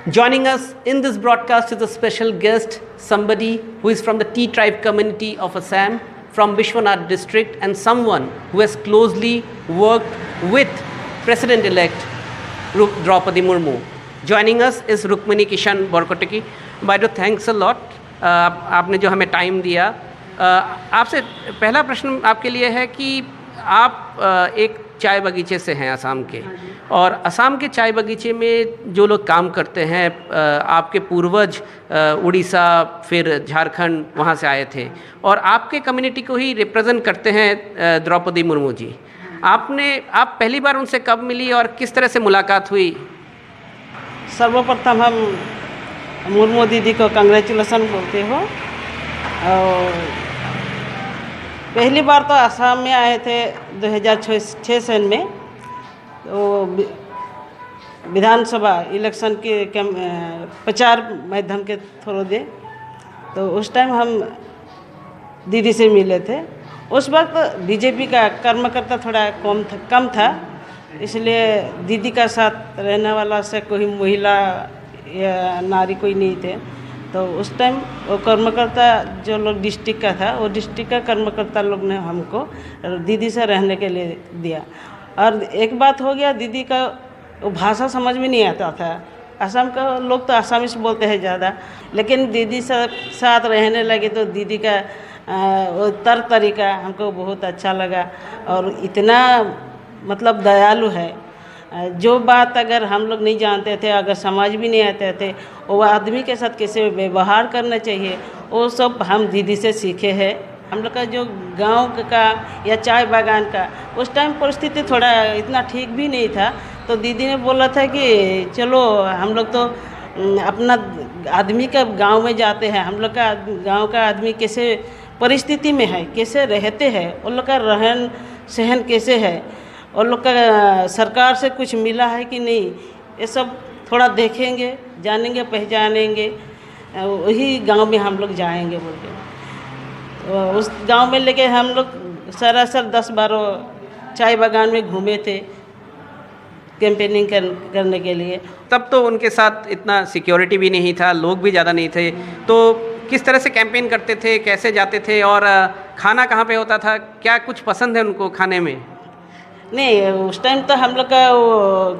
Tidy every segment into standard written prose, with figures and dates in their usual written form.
Joining us in this broadcast is a special guest, somebody who is from the T tribe community of Assam, from Vishwanath district, and someone who has closely worked with President-elect Draupadi Murmu. Joining us is Rukmini Kishan Borkotaki. Baido, thanks a lot. आपने जो हमें time दिया। आपसे पहला प्रश्न आपके लिए है कि आप एक चाय बगीचे से हैं असम के, और असम के चाय बगीचे में जो लोग काम करते हैं, आपके पूर्वज उड़ीसा फिर झारखंड वहाँ से आए थे, और आपके कम्युनिटी को ही रिप्रेजेंट करते हैं द्रौपदी मुर्मू जी। आप पहली बार उनसे कब मिली और किस तरह से मुलाकात हुई? सर्वप्रथम हम मुर्मू दीदी को कंग्रेचुलेसन बोलते हो। और पहली बार तो असम में आए थे 2006 में, तो विधानसभा इलेक्शन के प्रचार माध्यम के थ्रू दे, तो उस टाइम हम दीदी से मिले थे। उस वक्त बीजेपी का कार्यकर्ता थोड़ा कम था, इसलिए दीदी का साथ रहने वाला से कोई महिला या नारी कोई नहीं थे। तो उस टाइम वो कार्यकर्ता जो लोग डिस्ट्रिक्ट का था, वो डिस्ट्रिक्ट का कार्यकर्ता लोग ने हमको दीदी से रहने के लिए दिया। और एक बात हो गया, दीदी का वो भाषा समझ में नहीं आता था। असम का लोग तो आसामीज बोलते हैं ज़्यादा, लेकिन दीदी साथ रहने लगे तो दीदी का वो तरीका हमको बहुत अच्छा लगा। और इतना मतलब दयालु है, जो बात अगर हम लोग नहीं जानते थे, अगर समझ भी नहीं आते थे, वो आदमी के साथ कैसे व्यवहार करना चाहिए, वो सब हम दीदी से सीखे हैं। हम लोग का जो गांव का या चाय बागान का उस टाइम परिस्थिति थोड़ा इतना ठीक भी नहीं था, तो दीदी ने बोला था कि चलो हम लोग तो अपना आदमी का गांव में जाते हैं, हम लोग का गांव का आदमी कैसे परिस्थिति में है, कैसे रहते हैं, उन लोग का रहन सहन कैसे है, और लोग का सरकार से कुछ मिला है कि नहीं, ये सब थोड़ा देखेंगे, जानेंगे, पहचानेंगे, वही गांव में हम लोग जाएंगे बोल के। तो उस गांव में लेके हम लोग सरासर 10-12 चाय बागान में घूमे थे कैंपेनिंग करने के लिए। तब तो उनके साथ इतना सिक्योरिटी भी नहीं था, लोग भी ज़्यादा नहीं थे, तो किस तरह से कैंपेन करते थे, कैसे जाते थे, और खाना कहाँ पे होता था? क्या कुछ पसंद है उनको खाने में? नहीं, उस टाइम तो हम लोग का वो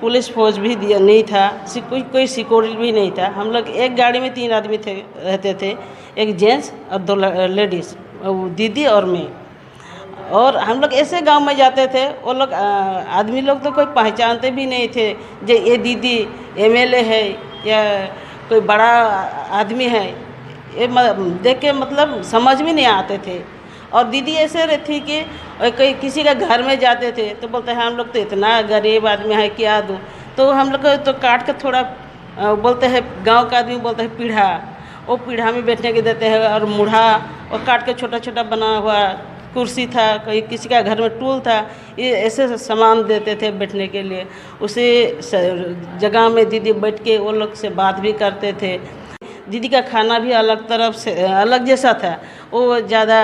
पुलिस फोर्स भी दिया नहीं था, कोई सिक्योरिटी भी नहीं था। हम लोग एक गाड़ी में 3 आदमी रहते थे, एक जेंट्स और 2 लेडीज़, दीदी और मैं। और हम लोग ऐसे गांव में जाते थे, वो लोग आदमी लोग तो कोई पहचानते भी नहीं थे, जो ये दीदी एमएलए है या कोई बड़ा आदमी है, ये देख के मतलब समझ में नहीं आते थे। और दीदी ऐसे रहती कि कोई किसी का घर में जाते थे तो बोलते हैं हम लोग तो इतना गरीब आदमी है, क्या दूँ, तो हम लोग को तो काट के थोड़ा बोलते हैं, गांव का आदमी बोलते हैं पीढ़ा, वो पीढ़ा में बैठने के देते हैं, और मूढ़ा और काट के छोटा छोटा बना हुआ कुर्सी था, कोई किसी का घर में टूल था, ये ऐसे सामान देते थे बैठने के लिए। उसी जगह में दीदी बैठ के वो लोग से बात भी करते थे। दीदी का खाना भी अलग तरफ से अलग जैसा था, वो ज़्यादा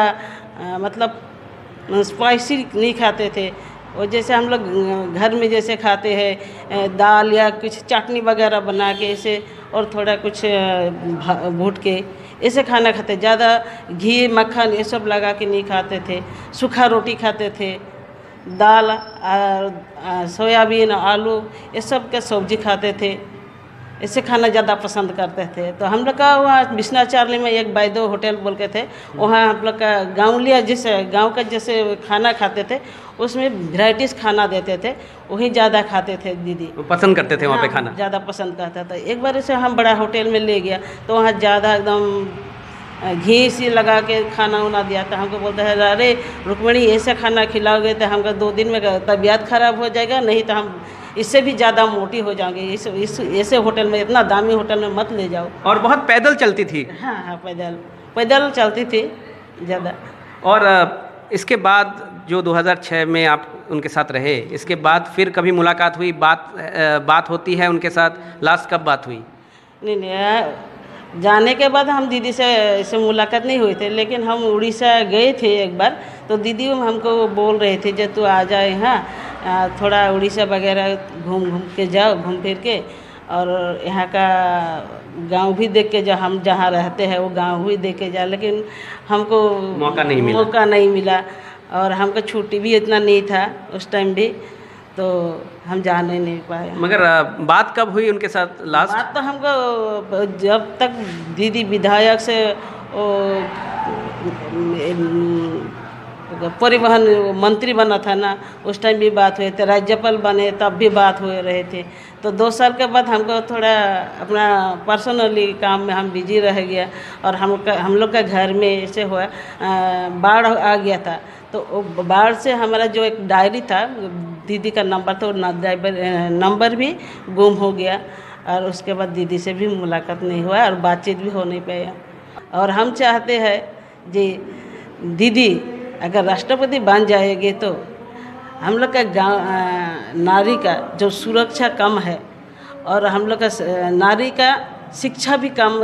मतलब स्पाइसी नहीं खाते थे। और जैसे हम लोग घर में जैसे खाते हैं दाल या कुछ चटनी वगैरह बना के ऐसे, और थोड़ा कुछ भूट के ऐसे खाना खाते, ज़्यादा घी मक्खन ये सब लगा के नहीं खाते थे। सूखा रोटी खाते थे, दाल सोयाबीन आलू ये सब के सब्जी खाते थे, ऐसे खाना ज़्यादा पसंद करते थे। तो हम लोग का वहाँ बिश्नाथ चार्ली में एक बैदो होटल बोल के थे, वहाँ हम लोग का गाँवलिया जैसे गांव का जैसे खाना खाते थे, उसमें वैराइटीज़ खाना देते थे, वही ज़्यादा खाते थे। दीदी पसंद करते थे वहाँ पे खाना, ज़्यादा पसंद करता था। एक बार ऐसे हम बड़ा होटल में ले गया तो वहाँ ज़्यादा एकदम घी सी लगा के खाना उना दिया था। हमको बोलता है अरे रुक्मणी ऐसे खाना खिलाओगे तो हमका 2 दिन में तबीयत खराब हो जाएगा, नहीं तो हम इससे भी ज़्यादा मोटी हो जाओगे, ऐसे होटल में, इतना दामी होटल में मत ले जाओ। और बहुत पैदल चलती थी। हाँ, पैदल चलती थी ज़्यादा। और इसके बाद जो 2006 में आप उनके साथ रहे, इसके बाद फिर कभी मुलाकात हुई, बात होती है उनके साथ? लास्ट कब बात हुई? नहीं, जाने के बाद हम दीदी से मुलाकात नहीं हुई थी, लेकिन हम उड़ीसा गए थे एक बार, तो दीदी हमको बोल रहे थे जब तू आ जाए यहाँ थोड़ा उड़ीसा वगैरह घूम के जाओ, घूम फिर के, और यहाँ का गांव भी देख के जो हम जहाँ रहते हैं वो गांव भी देख के जा, लेकिन हमको मौका नहीं मिला और हमको छुट्टी भी इतना नहीं था उस टाइम भी, तो हम जाने नहीं पाए। मगर बात कब हुई उनके साथ लास्ट? बात तो हमको जब तक दीदी विधायक से परिवहन मंत्री बना था ना, उस टाइम भी बात हुए थे, राज्यपाल बने तब भी बात हो रहे थे। तो 2 साल के बाद हमको थोड़ा अपना पर्सनली काम में हम बिजी रह गया और हम लोग का घर में ऐसे हुआ बाढ़ आ गया था, तो बाढ़ से हमारा जो एक डायरी था, दीदी का नंबर था, नंबर भी गुम हो गया और उसके बाद दीदी से भी मुलाकात नहीं हुआ और बातचीत भी हो नहीं पाया। और हम चाहते हैं जी दीदी अगर राष्ट्रपति बन जाएगी तो हम लोग का गाँव नारी का जो सुरक्षा कम है और हम लोग का नारी का शिक्षा भी कम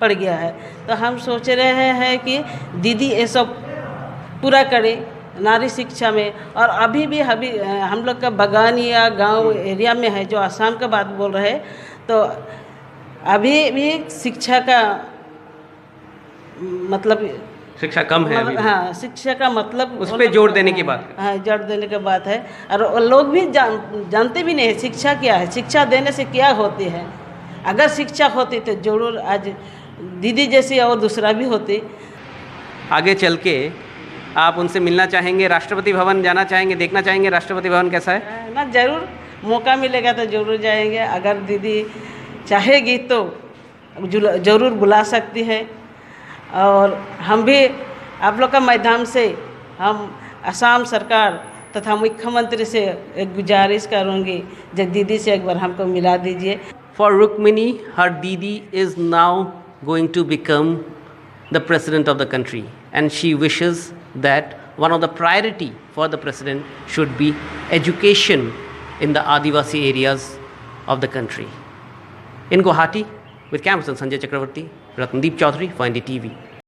पड़ गया है, तो हम सोच रहे हैं कि दीदी ये सब पूरा करे नारी शिक्षा में। और अभी हम लोग का बगान या गांव एरिया में है, जो आसाम का बात बोल रहे हैं, तो अभी भी शिक्षा का मतलब शिक्षा कम है अभी। हाँ, शिक्षा का मतलब उस पर जोर देने की बात है। हाँ, जोर देने की बात है। और लोग भी जानते भी नहीं है शिक्षा क्या है, शिक्षा देने से क्या होती है। अगर शिक्षा होती तो जरूर आज दीदी जैसी और दूसरा भी होती। आगे चल के आप उनसे मिलना चाहेंगे, राष्ट्रपति भवन जाना चाहेंगे, देखना चाहेंगे राष्ट्रपति भवन कैसा है ना? ज़रूर मौका मिलेगा तो ज़रूर जाएंगे। अगर दीदी चाहेगी तो ज़रूर बुला सकती है। और हम भी आप लोग का माध्यम से हम असम सरकार तथा मुख्यमंत्री से एक गुजारिश करूँगी, जब दीदी से एक बार हमको मिला दीजिए। For Rukmini, her Didi is now going to become the president of the country, and she wishes that one of the priority for the president should be education in the Adivasi areas of the country. In Guwahati, with camera person Sanjay Chakravarti, Ratndeep Chaudhary for NDTV.